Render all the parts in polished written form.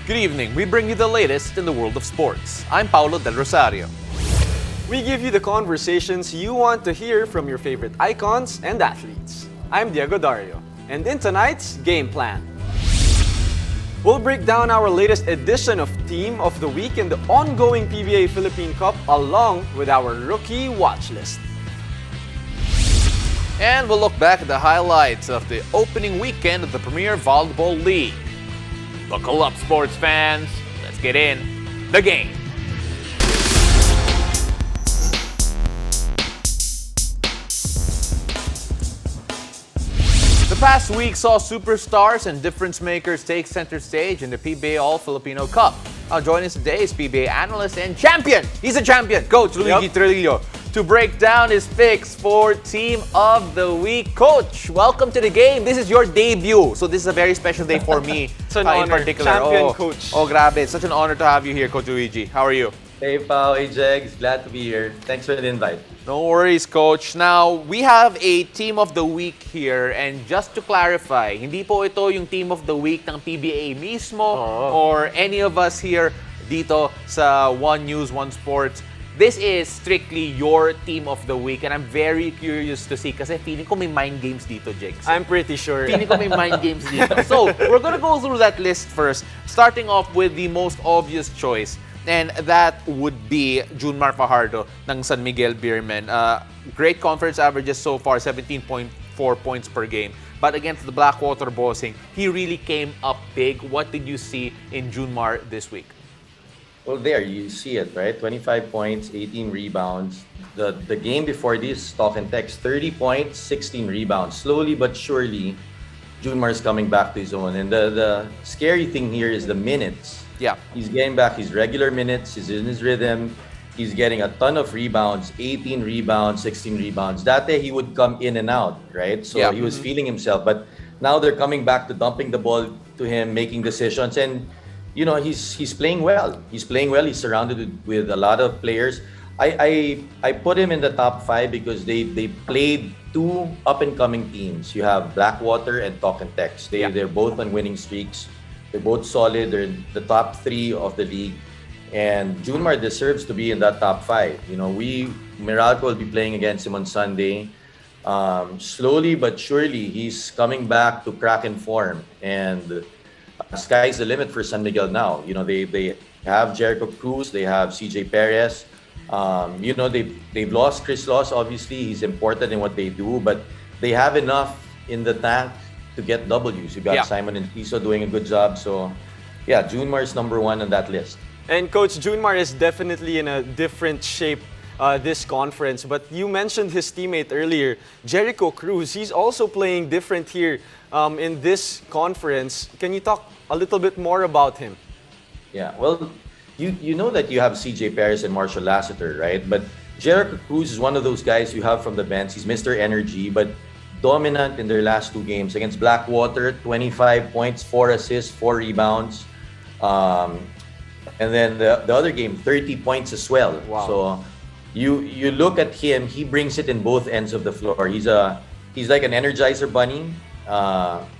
Good evening. We bring you the latest in the world of sports. I'm Paulo Del Rosario. We give you the conversations you want to hear from your favorite icons and athletes. I'm Diego Dario, and in tonight's Game Plan, we'll break down our latest edition of Team of the Week in the ongoing PBA Philippine Cup along with our rookie watch list. And we'll look back at the highlights of the opening weekend of the Premier Volleyball League. Buckle up, sports fans. Let's get in the game. The past week saw superstars and difference makers take center stage in the PBA All-Filipino Cup. Now joining us today is PBA analyst and champion. He's a champion, Coach Luigi Trillo, to break down his picks for Team of the Week. Coach, welcome to the game. This is your debut, so this is a very special day for me. It's an honor. In particular. Champion, Coach. Oh, grabe. It's such an honor to have you here, Coach Luigi. How are you? Hey Pao, hey Jegs, glad to be here. Thanks for the invite. No worries, Coach. Now, we have a Team of the Week here, and just to clarify, hindi po ito yung Team of the Week ng PBA mismo or any of us here dito sa One News, One Sports. This is strictly your Team of the Week, and I'm very curious to see kasi feeling ko may mind games dito, Jigs. I'm pretty sure. Feeling ko may mind games dito. So, we're gonna go through that list first, starting off with the most obvious choice, and that would be Junmar Fajardo ng San Miguel Beermen. Great conference averages so far, 17.4 points per game. But against the Blackwater Bossing, he really came up big. What did you see in Junmar this week? Well, there, you see it, right? 25 points, 18 rebounds. The game before this, Talk and Text, 30 points, 16 rebounds. Slowly but surely, Junmar's coming back to his own. And the scary thing here is the minutes. Yeah. He's getting back his regular minutes. He's in his rhythm. He's getting a ton of rebounds, 18 rebounds, 16 rebounds. That day, he would come in and out, right? So he was feeling himself. But now they're coming back to dumping the ball to him, making decisions. And you know, he's playing well. He's playing well. He's surrounded with a lot of players. I put him in the top 5 because they played two up-and-coming teams. You have Blackwater and Talk and Text. They're both on winning streaks. They're both solid. They're in the top 3 of the league. And Junmar deserves to be in that top 5. You know, Meralco will be playing against him on Sunday. Slowly but surely, he's coming back to Kraken form. And sky's the limit for San Miguel now. You know, they have Jericho Cruz, they have CJ Perez. You know, they've lost Chris Loss, obviously. He's important in what they do, but they have enough in the tank to get W's. You got Simon and Tiso doing a good job. So, yeah, Junmar is number 1 on that list. And Coach, Junmar is definitely in a different shape this conference. But you mentioned his teammate earlier, Jericho Cruz. He's also playing different here in this conference. Can you talk a little bit more about him? Yeah, well, you know that you have CJ Perez and Marshall Lassiter, right? But Jericho Cruz is one of those guys you have from the bench. He's Mr. Energy, but dominant in their last 2 games. Against Blackwater, 25 points, 4 assists, 4 rebounds. And then the other game, 30 points as well. Wow. So you look at him, he brings it in both ends of the floor. He's like an Energizer bunny.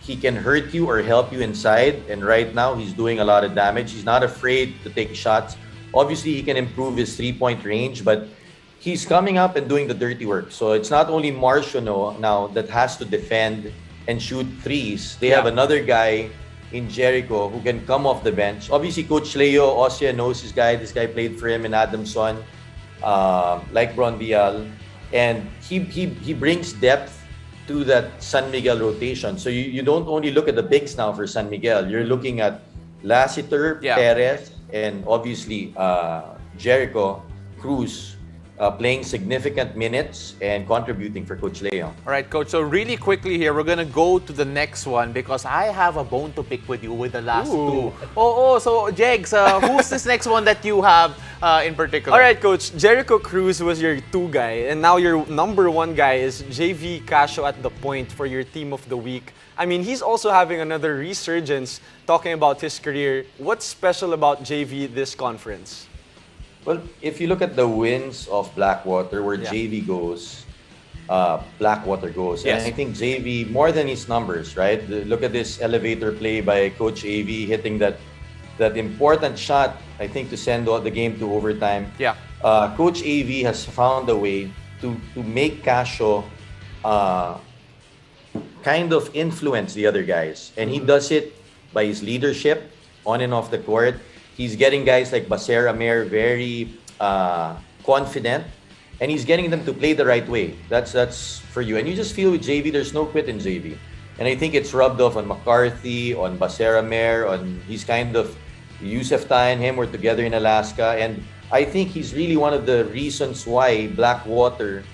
He can hurt you or help you inside, and right now he's doing a lot of damage. He's not afraid to take shots. Obviously, he can improve his 3-point range, but he's coming up and doing the dirty work. So it's not only Marshall now that has to defend and shoot threes. They have another guy in Jericho who can come off the bench. Obviously, Coach Leo Ossia knows this guy. This guy played for him in Adamson, like Brondial, and he brings depth to that San Miguel rotation. So you don't only look at the bigs now for San Miguel. You're looking at Lassiter, Perez, and obviously Jericho Cruz playing significant minutes and contributing for Coach Leo. All right, Coach. So really quickly here, we're gonna go to the next one because I have a bone to pick with you with the last 2. So Jegs, who's this next one that you have in particular? All right, Coach. Jericho Cruz was your 2 guy, and now your number 1 guy is JV Casio at the point for your Team of the Week. I mean, he's also having another resurgence talking about his career. What's special about JV this conference? Well, if you look at the wins of Blackwater, where JV goes, Blackwater goes. Yes. And I think JV, more than his numbers, right? Look at this elevator play by Coach AV, hitting that that important shot, I think, to send the game to overtime. Yeah. Coach AV has found a way to make Casio kind of influence the other guys. And he does it by his leadership on and off the court. He's getting guys like Baser Amer very confident, and he's getting them to play the right way. That's for you. And you just feel with JV, there's no quit in JV. And I think it's rubbed off on McCarthy, on Baser Amer, on he's kind of Yusef Tai and him were together in Alaska. And I think he's really one of the reasons why Blackwater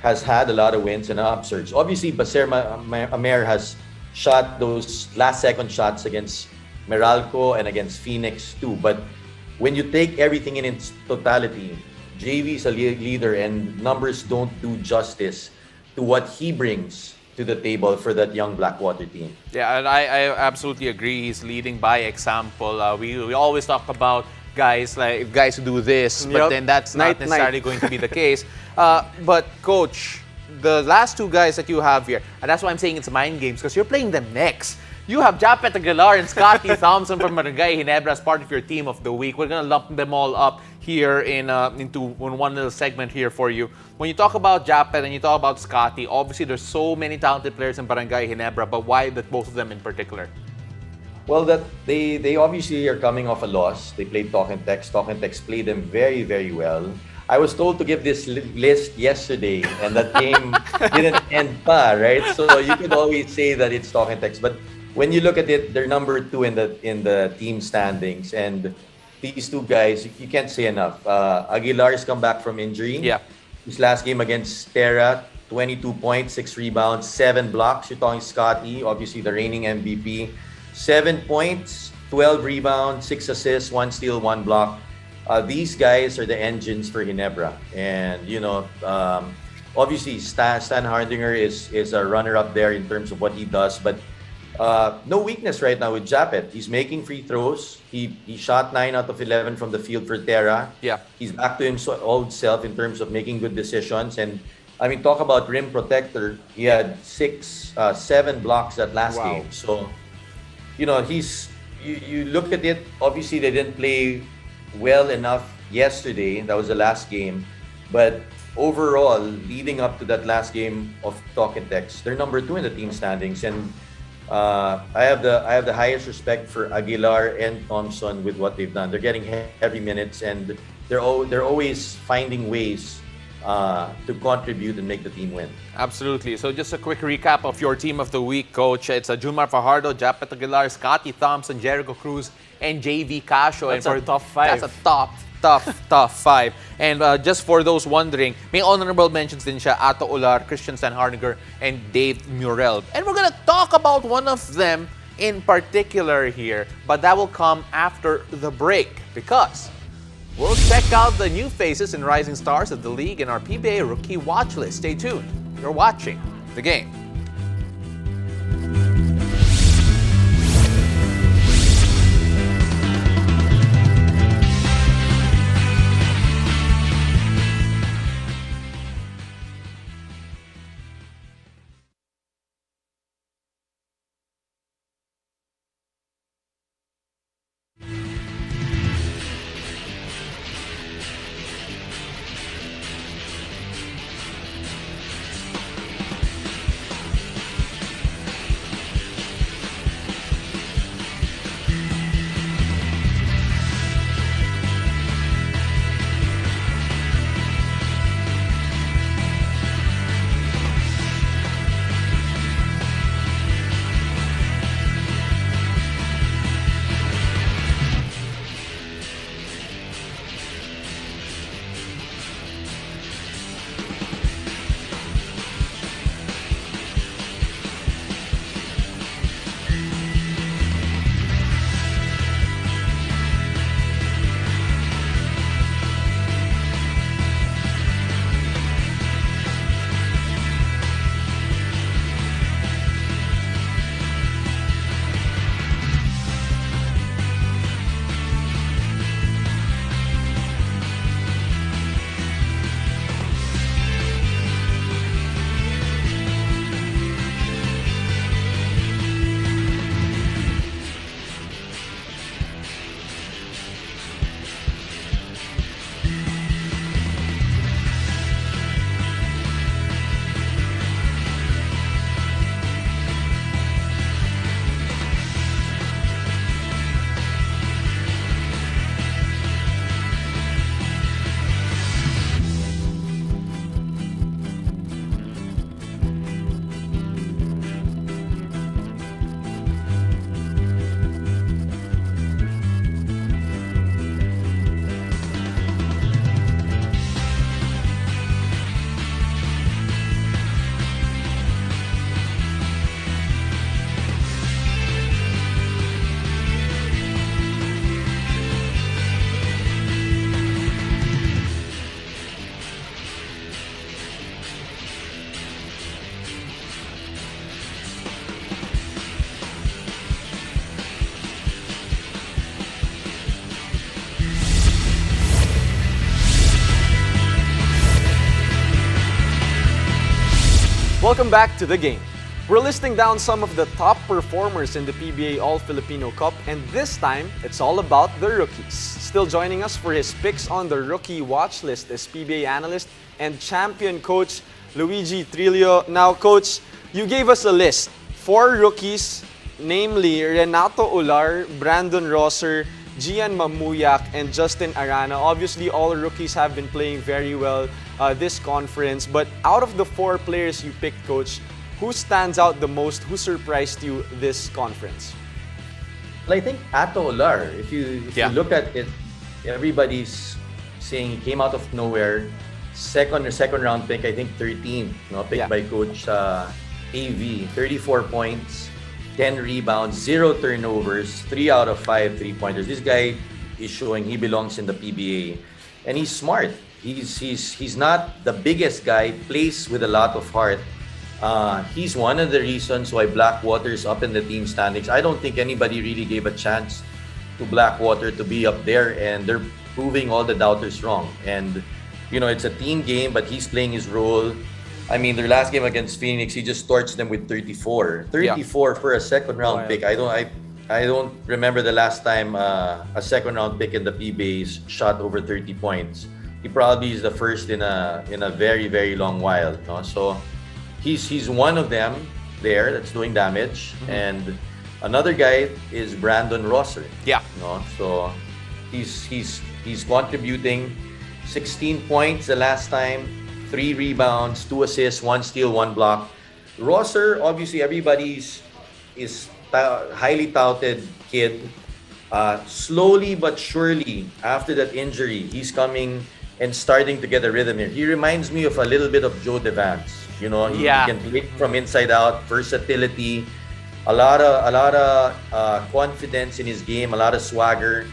has had a lot of wins and an upsurge. Obviously, Baser Amer has shot those last-second shots against Meralco and against Phoenix too. But when you take everything in its totality, JV is a leader, and numbers don't do justice to what he brings to the table for that young Blackwater team. Yeah, and I absolutely agree. He's leading by example. We always talk about guys who do this, but then that's not necessarily going to be the case. But coach, the last two guys that you have here, and that's why I'm saying it's mind games, because you're playing them next. You have Japet Aguilar and Scotty Thompson from Barangay Ginebra as part of your team of the week. We're gonna lump them all up here into one little segment here for you. When you talk about Japet and you talk about Scotty, obviously there's so many talented players in Barangay Ginebra, but why that both of them in particular? Well, that they obviously are coming off a loss. They played Talk and Text. Talk and Text played them very, very well. I was told to give this list yesterday, and that game didn't end pa, right? So you could always say that it's Talk and Text, but when you look at it, they're number 2 in the team standings, and these two guys, you can't say enough. Aguilar's come back from injury. Yeah. His last game against Terra, 22 points, 6 rebounds, 7 blocks. You're talking Scotty, obviously the reigning MVP. 7 points, 12 rebounds, 6 assists, 1 steal, 1 block. These guys are the engines for Ginebra. And, obviously Stan Hardinger is a runner-up there in terms of what he does. But no weakness right now with Japet. He's making free throws. He shot 9 out of 11 from the field for Terra. Yeah. He's back to his old self in terms of making good decisions. And, I mean, talk about rim protector. He had 7 blocks that last game. So, you look at it, obviously they didn't play well enough yesterday. That was the last game. But overall, leading up to that last game of Talk and Text, they're number 2 in the team standings. And I have the highest respect for Aguilar and Thompson with what they've done. They're getting heavy minutes, and they're always finding ways to contribute and make the team win. Absolutely. So just a quick recap of your team of the week, Coach. It's Junmar Fajardo, Japet Aguilar, Scotty Thompson, Jericho Cruz, and JV Casio. That's a top 5. That's a tough 5. And just for those wondering, may honorable mentions din siya, Ato Ular, Christian Sanharniger, and Dave Murrell. And we're gonna talk about one of them in particular here, but that will come after the break, because we'll check out the new faces and rising stars of the league in our PBA Rookie Watchlist. Stay tuned. You're watching The Game. Welcome back to the game. We're listing down some of the top performers in the PBA All-Filipino Cup, and this time, it's all about the rookies. Still joining us for his picks on the rookie watch list is PBA analyst and champion coach Luigi Trillo. Now, coach, you gave us a list. 4 rookies, namely Renato Ular, Brandon Rosser, Gian Mamuyak, and Justin Arana. Obviously, all rookies have been playing very well this conference, but out of the 4 players you picked, coach, who stands out the most? Who surprised you this conference? Well, I think Ato Ular, if you look at it, everybody's saying he came out of nowhere. Second round pick, I think 13th, picked by Coach AV. 34 points, 10 rebounds, 0 turnovers, 3 out of 5 3-pointers. This guy is showing he belongs in the PBA. And he's smart. He's not the biggest guy, plays with a lot of heart. He's one of the reasons why Blackwater is up in the team standings. I don't think anybody really gave a chance to Blackwater to be up there, and they're proving all the doubters wrong. And, it's a team game, but he's playing his role. I mean, their last game against Phoenix, he just torched them with 34. 34 for a second-round pick. I don't remember the last time a second-round pick in the PBA's shot over 30 points. He probably is the first in a very, very long while. So he's one of them there that's doing damage. Mm-hmm. And another guy is Brandon Rosser. Yeah. So he's contributing 16 points the last time, 3 rebounds, 2 assists, 1 steal, 1 block. Rosser, obviously everybody's is highly touted kid. Slowly but surely, after that injury, he's coming and starting to get a rhythm here. He reminds me of a little bit of Joe Devance. He can play from inside out, versatility, a lot of confidence in his game, a lot of swagger,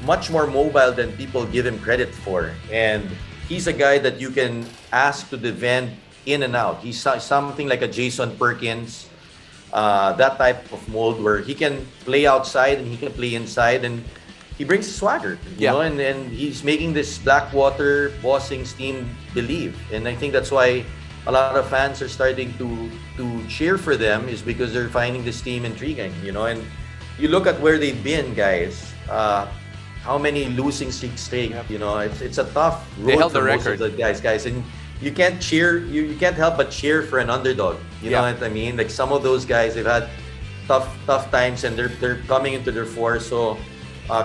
much more mobile than people give him credit for. And he's a guy that you can ask to defend in and out. He's something like a Jason Perkins, that type of mold where he can play outside and he can play inside, and he brings swagger, and he's making this Blackwater bossing team believe. And I think that's why a lot of fans are starting to cheer for them, is because they're finding this team intriguing, And you look at where they've been, guys. How many losing streaks straight? It's a tough road they held for the most record. of the guys, and you can't cheer. You can't help but cheer for an underdog. You know what I mean? Like some of those guys, they've had tough times, and they're coming into their force. So.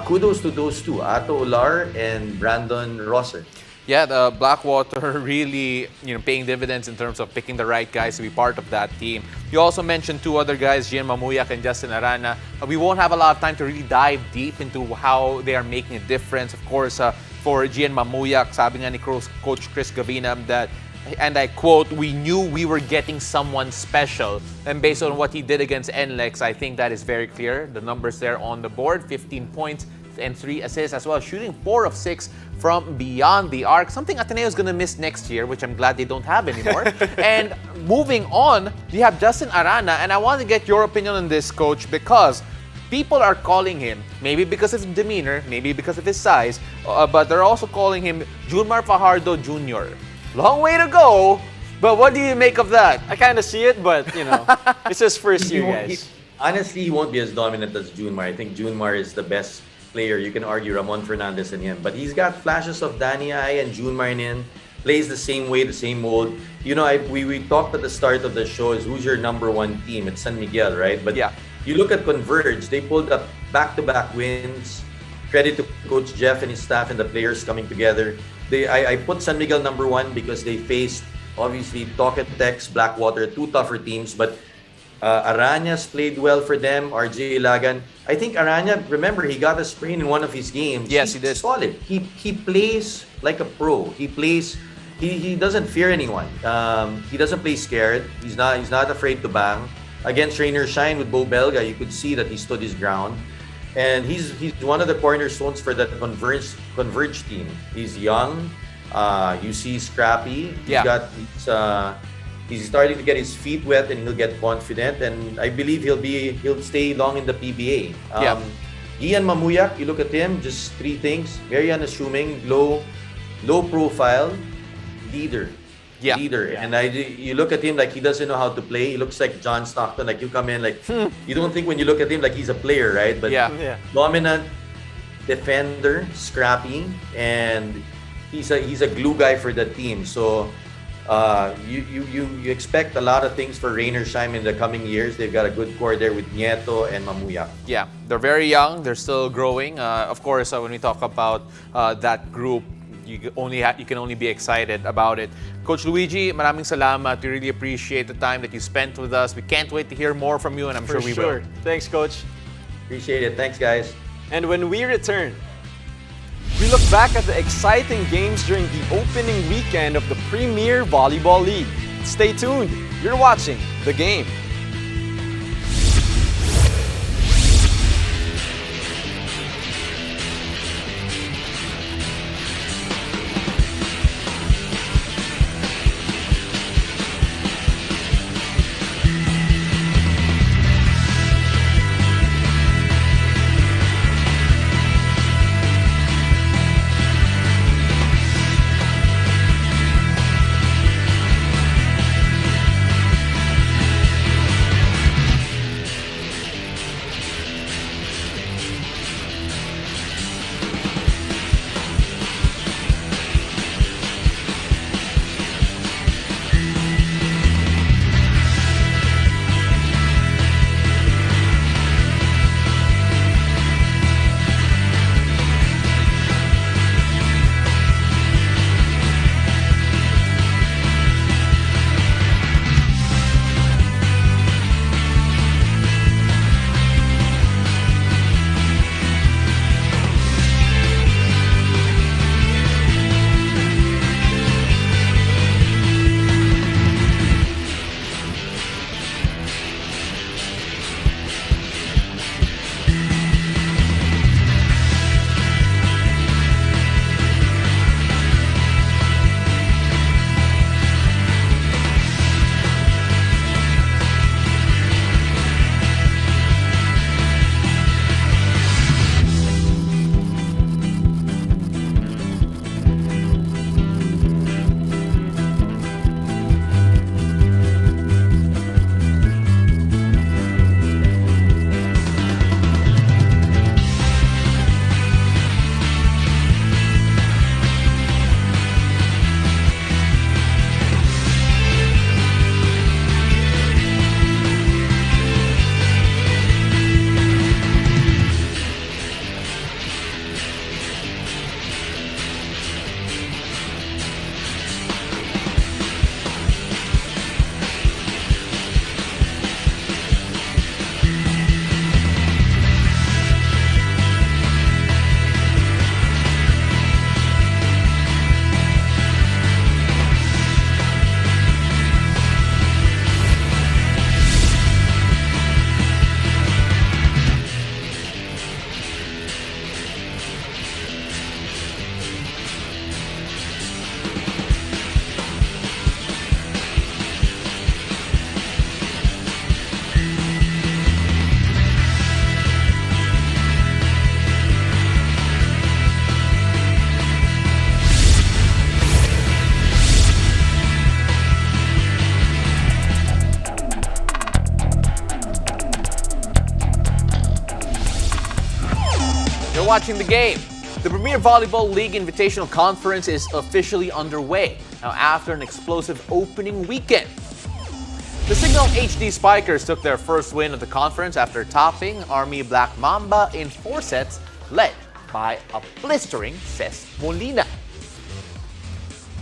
Kudos to those two, Ato Ular and Brandon Rosser. Yeah, the Blackwater really, paying dividends in terms of picking the right guys to be part of that team. You also mentioned 2 other guys, Gian Mamuyak and Justin Arana. We won't have a lot of time to really dive deep into how they are making a difference. Of course, for Gian Mamuyak, sabi nga ni Coach Chris Gavina that, and I quote, "We knew we were getting someone special." And based on what he did against NLEX, I think that is very clear. The numbers there on the board, 15 points and 3 assists as well, shooting 4 of 6 from beyond the arc. Something Ateneo is going to miss next year, which I'm glad they don't have anymore. And moving on, we have Justin Arana, and I want to get your opinion on this, Coach, because people are calling him, maybe because of his demeanor, maybe because of his size, but they're also calling him Junmar Fajardo Jr. Long way to go, but what do you make of that? I kind of see it, but, it's his first year, guys. Honestly, he won't be as dominant as Junmar. I think Junmar is the best player. You can argue Ramon Fernandez and him, but he's got flashes of Danny I and Junmar in. Plays the same way, the same mold. We talked at the start of the show is who's your number 1 team? It's San Miguel, right? But you look at Converge, they pulled up back-to-back wins. Credit to Coach Jeff and his staff and the players coming together. I put San Miguel number 1 because they faced, obviously, Tocatex, Blackwater, 2 tougher teams, but Arañas played well for them, RJ Ilagan. I think Araña, remember, he got a sprain in one of his games. Yes, he did. Solid. He plays like a pro. He plays, he doesn't fear anyone. He doesn't play scared. He's not afraid to bang. Against Rainer Shine with Bo Belga, you could see that he stood his ground. And he's one of the cornerstones for that Converge team. He's young. You see scrappy. He's starting to get his feet wet, and he'll get confident. And I believe he'll stay long in the PBA. Ian Mamuyak, you look at him, just 3 things: very unassuming, low profile, leader. leader. And you look at him like he doesn't know how to play. He looks like John Stockton. Like you come in like you don't think when you look at him like he's a player, right? But dominant defender, scrappy, and he's a glue guy for the team. So you expect a lot of things for Rainersheim in the coming years. They've got a good core there with Nieto and Mamuya. Yeah, they're very young. They're still growing. Of course, when we talk about that group, you can only be excited about it. Coach Luigi, maraming salamat. We really appreciate the time that you spent with us. We can't wait to hear more from you, and I'm sure we will. Thanks, Coach. Appreciate it. Thanks, guys. And when we return, we look back at the exciting games during the opening weekend of the Premier Volleyball League. Stay tuned. You're watching The Game. You're watching The Game. The Premier Volleyball League Invitational Conference is officially underway, now after an explosive opening weekend. The Signal HD Spikers took their first win of the conference after topping Army Black Mamba in 4 sets, led by a blistering Cesc Molina.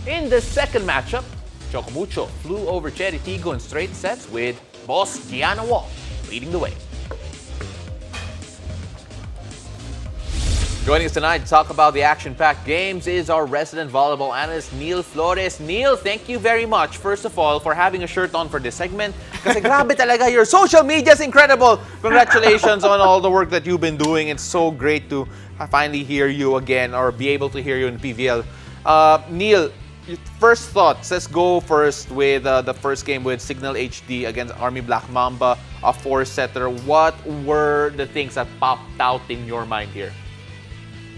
In the second matchup, Chocomucho flew over Cherry Tigo in straight sets with boss Gianna Wall leading the way. Joining us tonight to talk about the action-packed games is our resident volleyball analyst, Neil Flores. Neil, thank you very much, first of all, for having a shirt on for this segment. Kasi grabe talaga, your social media is incredible. Congratulations on all the work that you've been doing. It's so great to finally hear you again, or be able to hear you in PVL. Neil, first thoughts. Let's go first with the first game with Signal HD against Army Black Mamba, a 4-setter. What were the things that popped out in your mind here?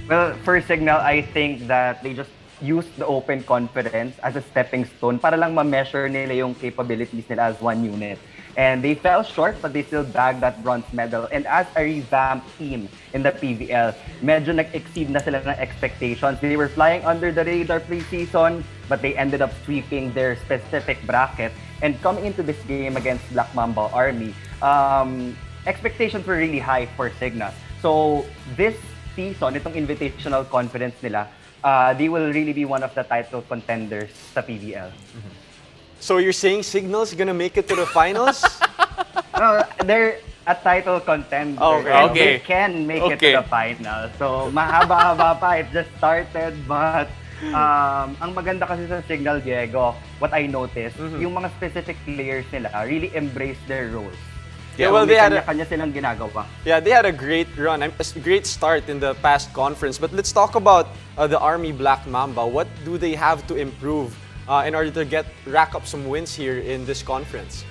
Well, for Signal, I think that they just used the Open Conference as a stepping stone para lang ma-measure nila yung capabilities nila as one unit. And they fell short, but they still bagged that bronze medal. And as a revamped team in the PVL, medyo nag-exceed na sila ng expectations. They were flying under the radar pre-season, but they ended up sweeping their specific bracket. And coming into this game against Black Mamba Army, expectations were really high for Signa. So this season, itong invitational conference nila, they will really be one of the title contenders sa PVL. So you're saying Signal's gonna make it to the finals? They're a title contender. Okay. And Okay. they can make it Okay. to the final. So mahaba-haba pa. It just started, but ang maganda kasi sa Signal, Diego, what I noticed, yung mga specific players nila really embrace their roles. Yeah, So, well, they may had a- kanya-kanya silang ginagawa. Yeah, they had a great run, a great start in the past conference. But let's talk about the Army Black Mamba. What do they have to improve in order to rack up some wins here in this conference?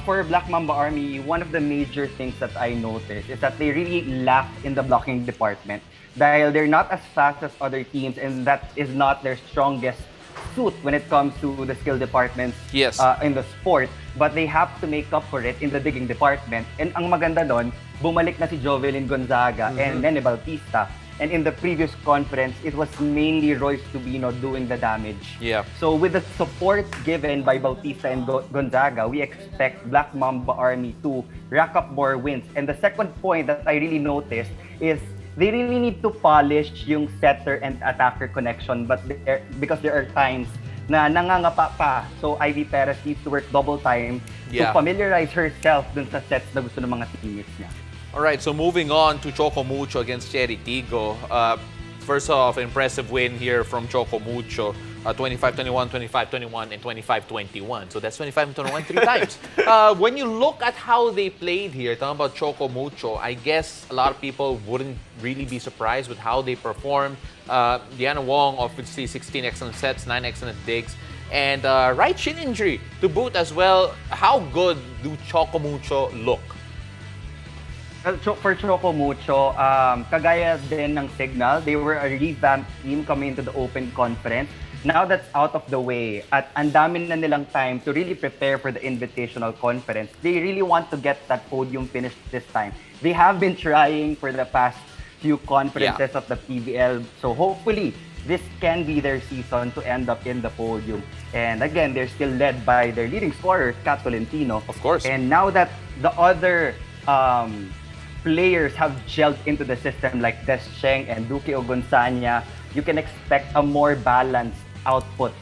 For Black Mamba Army, one of the major things that I noticed is that they really lack in the blocking department. Dahil they're not as fast as other teams, and that is not their strongest suit when it comes to the skill departments Yes. in the sport. But they have to make up for it in the digging department. And ang maganda doon, bumalik na si Jovelyn Gonzaga and Nene Bautista. And in the previous conference, it was mainly Royce Tubino doing the damage. Yeah. So with the support given by Bautista and Gonzaga, we expect Black Mamba Army to rack up more wins. And the second point that I really noticed is they really need to polish yung setter and attacker connection, but because there are times na nangangapa pa. So Ivy Perez needs to work double time to Yeah. familiarize herself dun sa sets na gusto ng mga teammates niya. All right, so moving on to Choco Mucho against Cherry Tigo. First off, impressive win here from Choco Mucho. 25-21, 25-21, and 25-21. So that's 25-21 three times. When you look at how they played here, talking about Choco Mucho, I guess a lot of people wouldn't really be surprised with how they performed. Diana Wong, obviously 16 excellent sets, 9 excellent digs, and right shin injury to boot as well. How good do Choco Mucho look? For Choco Mucho, kagaya din ng Signal, they were a revamped team coming into the Open Conference. Now that's out of the way at ang dami na nilang time to really prepare for the Invitational Conference. They really want to get that podium finish this time. They have been trying for the past few conferences of the PBL. So hopefully, this can be their season to end up in the podium. And again, they're still led by their leading scorer, Kat Tolentino. Of course. And now that the other players have gelled into the system like Des Cheng and Duque Ogonzanya, you can expect a more balanced output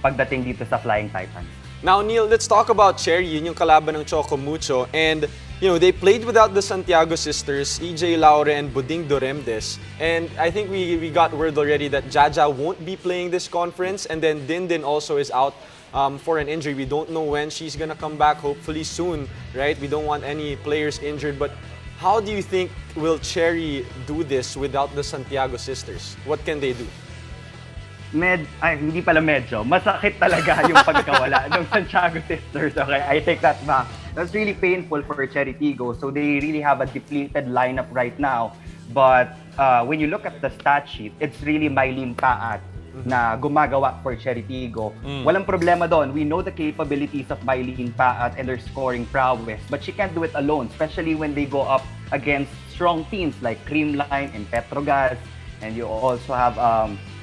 pagdating dito sa Flying Titans. Now, Neil, let's talk about Cherry, yun yung kalaban ng Choco Mucho. And, they played without the Santiago sisters, EJ Laure and Buding Doremdes. And I think we got word already that Jaja won't be playing this conference. And then Dindin also is out for an injury. We don't know when she's gonna come back, hopefully soon, right? We don't want any players injured. But how do you think will Cherry do this without the Santiago sisters? What can they do? Hindi pala medyo. Masakit talaga yung pagkawala ng Santiago sisters. Okay, I take that back. That's really painful for Cherry Tigo. So they really have a depleted lineup right now. But when you look at the stat sheet, it's really Mylene Paat na gumagawa for Cherry Tigo. Walang problema doon. We know the capabilities of Mylene Paat and their scoring prowess. But she can't do it alone, especially when they go up against strong teams like Creamline and Petrogas. And you also have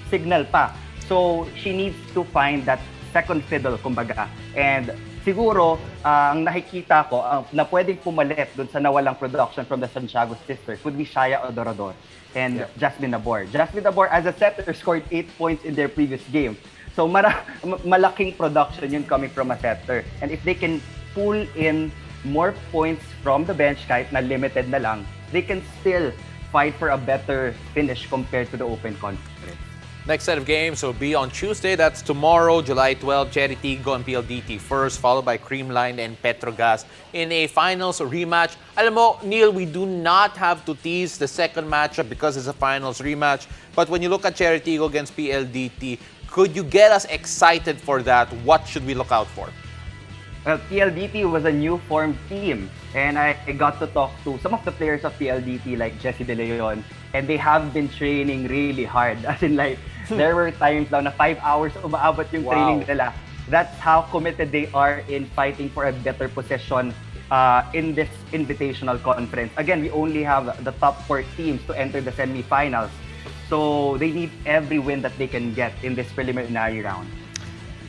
Signal pa. So, she needs to find that second fiddle, kumbaga. And siguro, ang nakikita ko na pwedeng pumalit dun sa nawalang production from the Santiago sisters would be Shaya Odorador and Jasmine Nabor. Jasmine Nabor, as a setter, scored 8 points in their previous game. So, malaking production yun coming from a setter. And if they can pull in more points from the bench, kahit na limited na lang, they can still fight for a better finish compared to the Open Conference. Next set of games will be on Tuesday. That's tomorrow, July 12. Cherry Tigo and PLDT first, followed by Creamline and Petrogas in a finals rematch. Alam mo, Neil, we do not have to tease the second matchup because it's a finals rematch. But when you look at Cherry Tigo against PLDT, could you get us excited for that? What should we look out for? Well, PLDT was a new formed team, and I got to talk to some of the players of PLDT like Jessie De Leon, and they have been training really hard. As in, like, There were times daw na 5 hours umaabot yung Wow. training nila. That's how committed they are in fighting for a better position in this invitational conference. Again, we only have the top 4 teams to enter the semifinals. So they need every win that they can get in this preliminary round.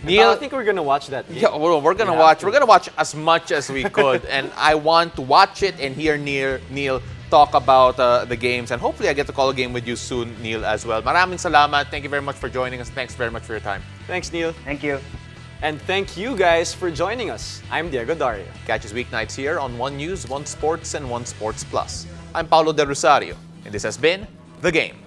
Neil, I think we're gonna watch that game. yeah, we're gonna We have watch. to. We're gonna watch as much as we could, and I want to watch it and hear Neil talk about the games, and hopefully I get to call a game with you soon, Neil, as well. Maraming salamat. Thank you very much for joining us. Thanks very much for your time. Thanks, Neil. Thank you. And thank you guys for joining us. I'm Diego Dario. Catch us weeknights here on One News, One Sports, and One Sports Plus. I'm Paulo Del Rosario, and this has been The Game.